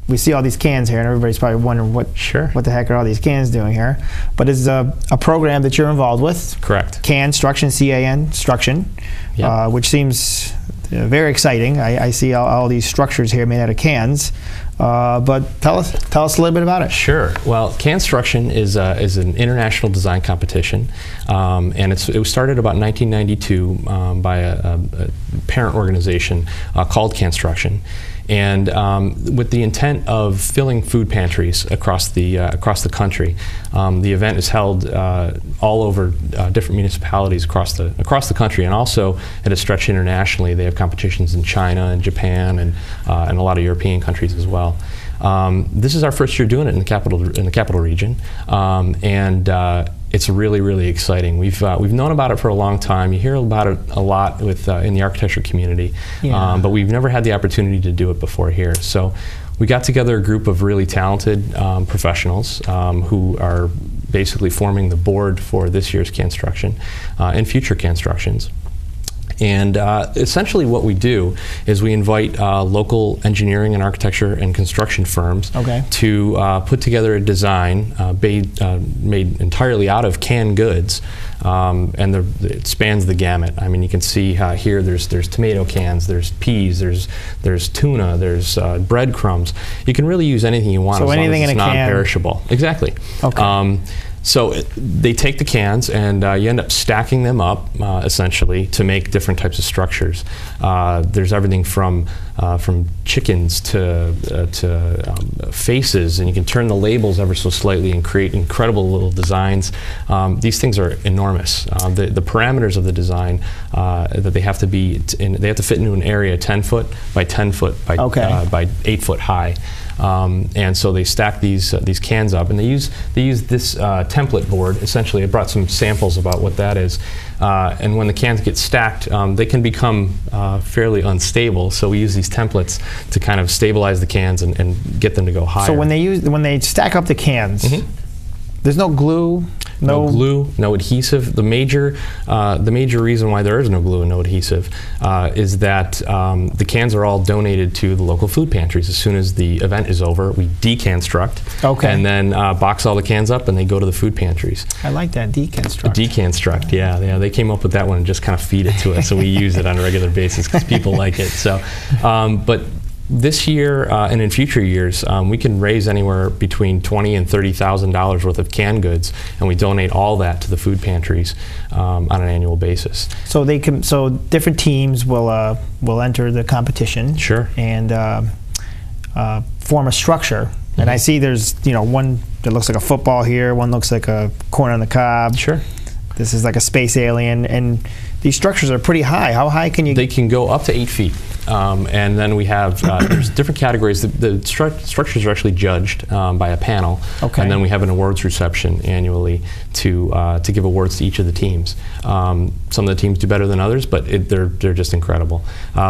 We see all these cans here, and everybody's probably wondering what the heck are all these cans doing here. But it's a program that you're involved with. Correct. Canstruction, C-A-N-struction, which seems very exciting. I see all these structures here made out of cans. But tell us a little bit about it. Sure. Well, Canstruction is an international design competition, and it was started about 1992 by a parent organization called Canstruction, and with the intent of filling food pantries across the country. The event is held all over different municipalities across the country, and also it has stretched internationally. They have competitions in China and Japan and a lot of European countries as well. This is our first year doing it in the Capital Region, and it's really, really exciting. We've known about it for a long time. You hear about it a lot in the architecture community, but we've never had the opportunity to do it before here. So we got together a group of really talented professionals who are basically forming the board for this year's Canstruction and future Canstructions. And essentially what we do is we invite local engineering and architecture and construction firms to put together a design made entirely out of canned goods, and it spans the gamut. I mean, you can see here there's tomato cans, there's peas, there's tuna, there's breadcrumbs. You can really use anything you want, as long as it's non-perishable. Exactly. Okay. So they take the cans and you end up stacking them up essentially to make different types of structures. There's everything from chickens to faces, and you can turn the labels ever so slightly and create incredible little designs. These things are enormous. The parameters of the design that they have to they have to fit into an area 10 foot by 10 foot by 8 foot high. And so they stack these cans up, and they use this template board. Essentially, I brought some samples about what that is. And when the cans get stacked, they can become fairly unstable. So we use these templates to kind of stabilize the cans and get them to go higher. So when they stack up the cans, there's no glue. No glue, no adhesive. The major reason why there is no glue and no adhesive is that the cans are all donated to the local food pantries. As soon as the event is over, we deconstruct, and then box all the cans up, and they go to the food pantries. I like that, deconstruct. Deconstruct, yeah. They came up with that one and just kind of feed it to us, so we use it on a regular basis because people like it. So, but this year and in future years, we can raise anywhere between $20,000 and $30,000 worth of canned goods, and we donate all that to the food pantries on an annual basis. So different teams will enter the competition. Sure. And form a structure. And I see there's one that looks like a football here, one looks like a corn on the cob. Sure. This is like a space alien, and these structures are pretty high. How high can you? They can go up to 8 feet. And then we have, there's different categories. The structures are actually judged by a panel, and then we have an awards reception annually to give awards to each of the teams. Some of the teams do better than others, but they're just incredible.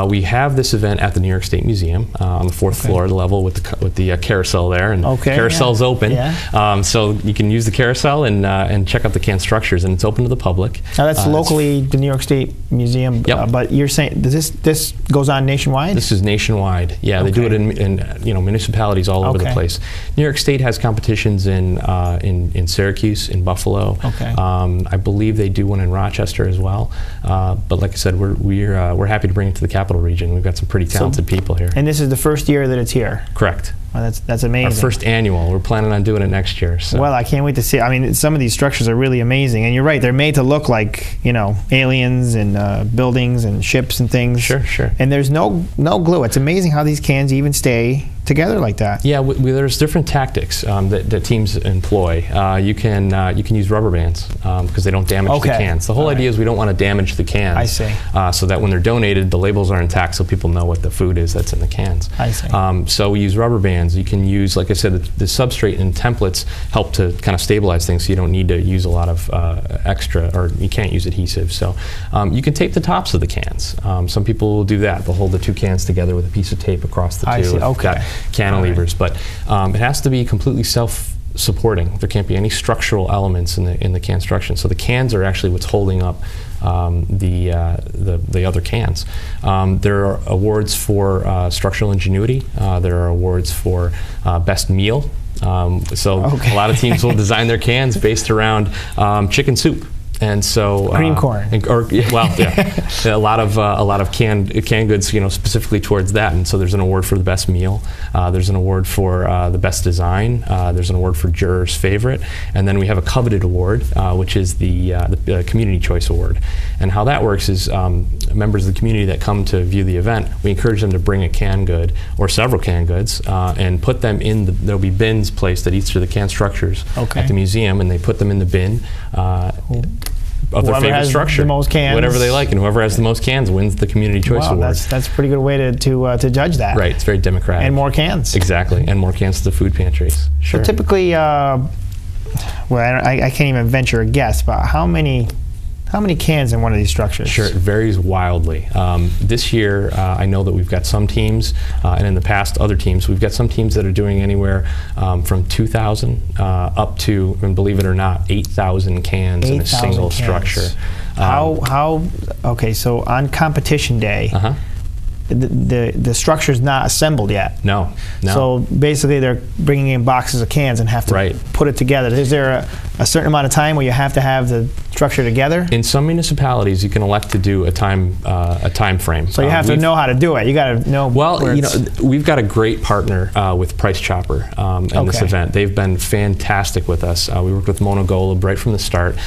We have this event at the New York State Museum on the 4th floor level with the carousel there, and carousel's open, so you can use the carousel and check out the can structures, and it's open to the public. Now that's locally the New York State Museum, but you're saying this goes on nationwide? This is nationwide. Yeah, they do it in municipalities all over the place. New York State has competitions in Syracuse, in Buffalo. I believe they do one in Rochester as well. But like I said, we're happy to bring it to the Capital Region. We've got some pretty talented people here. And this is the first year that it's here. Correct. Well, that's amazing. Our first annual. We're planning on doing it next year. So. Well, I can't wait to see. I mean, some of these structures are really amazing, and you're right. They're made to look like aliens and buildings and ships and things. Sure. And there's no glue. It's amazing how these cans even stay together like that. Yeah, there's different tactics that teams employ. You can use rubber bands because they don't damage the cans. The whole idea is we don't want to damage the cans. I see. So that when they're donated, the labels are intact, so people know what the food is that's in the cans. I see. So we use rubber bands. You can use, like I said, the substrate and templates help to kind of stabilize things, so you don't need to use a lot of extra, or you can't use adhesive. So you can tape the tops of the cans. Some people will do that. They'll hold the two cans together with a piece of tape across the two. I see. Cantilevers, but it has to be completely self-supporting. There can't be any structural elements in the construction. So the cans are actually what's holding up the other cans. There are awards for structural ingenuity. There are awards for best meal. So a lot of teams will design their cans based around chicken soup. And so cream corn, a lot of canned goods, specifically towards that. And so there's an award for the best meal. There's an award for the best design. There's an award for jurors' favorite, and then we have a coveted award, which is the Community Choice Award. And how that works is members of the community that come to view the event, we encourage them to bring a canned good or several canned goods and put them in. There'll be bins placed at each of the can structures at the museum, and they put them in the bin. Of their favorite structure, the most cans, whatever they like, and whoever has the most cans wins the Community Choice Award. That's a pretty good way to judge that. Right, it's very democratic. And more cans. Exactly, and more cans to the food pantries. Sure. So typically, I can't even venture a guess, but how many cans in one of these structures? Sure, it varies wildly. This year, I know that we've got some teams, and in the past, other teams. We've got some teams that are doing anywhere from 2,000 up to, and believe it or not, 8,000 cans in a single structure. Okay, so on competition day, the structure's not assembled yet. No. So basically they're bringing in boxes of cans and have to put it together. Is there a certain amount of time where you have to have the structure together? In some municipalities, you can elect to do a time frame. So you have to know how to do it. You got to know. Well, we've got a great partner with Price Chopper in this event. They've been fantastic with us. We worked with Mona Golub right from the start.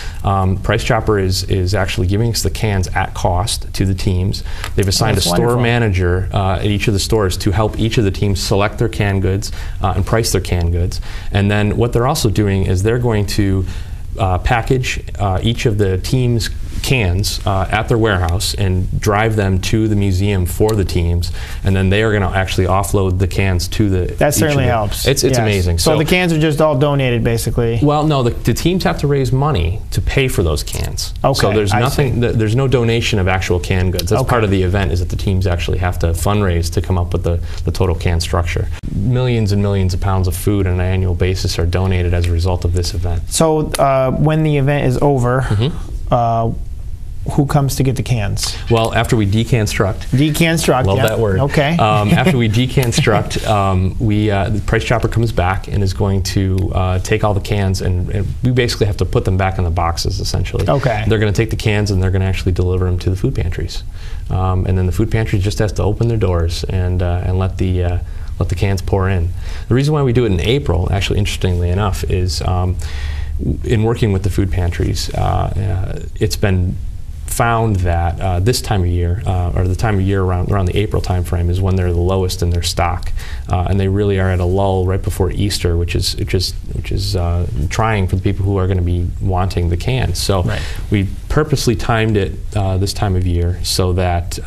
Price Chopper is actually giving us the cans at cost to the teams. They've assigned a store manager at each of the stores to help each of the teams select their canned goods and price their canned goods. And then what they're also doing is they're going to package each of the team's cans at their warehouse and drive them to the museum for the teams, and then they are going to actually offload the cans to the. That certainly helps. It's amazing. So the cans are just all donated, basically. Well, no, the teams have to raise money to pay for those cans. Okay. So there's nothing. There's no donation of actual canned goods. That's part of the event. Is that the teams actually have to fundraise to come up with the total can structure. Millions and millions of pounds of food on an annual basis are donated as a result of this event. So when the event is over. Who comes to get the cans? Well, after we deconstruct. Deconstruct, love that word. Okay. After we deconstruct, the Price Chopper comes back and is going to take all the cans, and we basically have to put them back in the boxes, essentially. Okay. They're going to take the cans and they're going to actually deliver them to the food pantries. And then the food pantries just has to open their doors and let the cans pour in. The reason why we do it in April, actually, interestingly enough, is in working with the food pantries, it's been found that this time of year, or the time of year around the April time frame, is when they're the lowest in their stock, and they really are at a lull right before Easter, which is trying for the people who are going to be wanting the cans. So we purposely timed it this time of year so that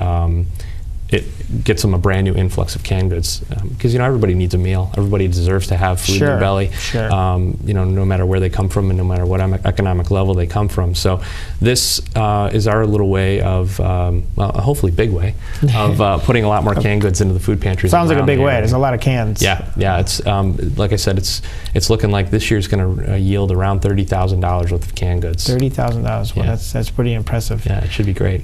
it gets them a brand new influx of canned goods, because everybody needs a meal. Everybody deserves to have food in their belly. No matter where they come from and no matter what economic level they come from. So this is our little way of, well, hopefully big way of putting a lot more canned goods into the food pantries. Sounds like a big way. There's a lot of cans. Yeah. It's like I said, it's looking like this year's going to yield around $30,000 worth of canned goods. $30,000. Well, that's pretty impressive. Yeah, it should be great.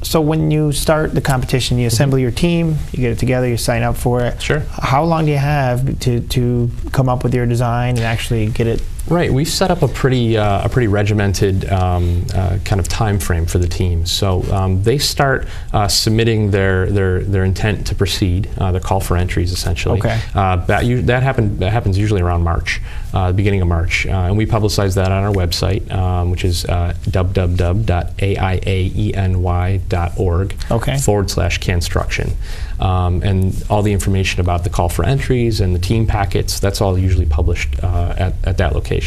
So when you start the competition, you assemble your team, you get it together, you sign up for it. Sure. How long do you have to come up with your design and actually get it? Right, we've set up a pretty regimented kind of time frame for the teams. So they start submitting their intent to proceed, their call for entries, essentially. Okay. That happens usually around March, the beginning of March, and we publicize that on our website, which is www.aiaeny.org/Canstruction. And all the information about the call for entries and the team packets, that's all usually published at that location.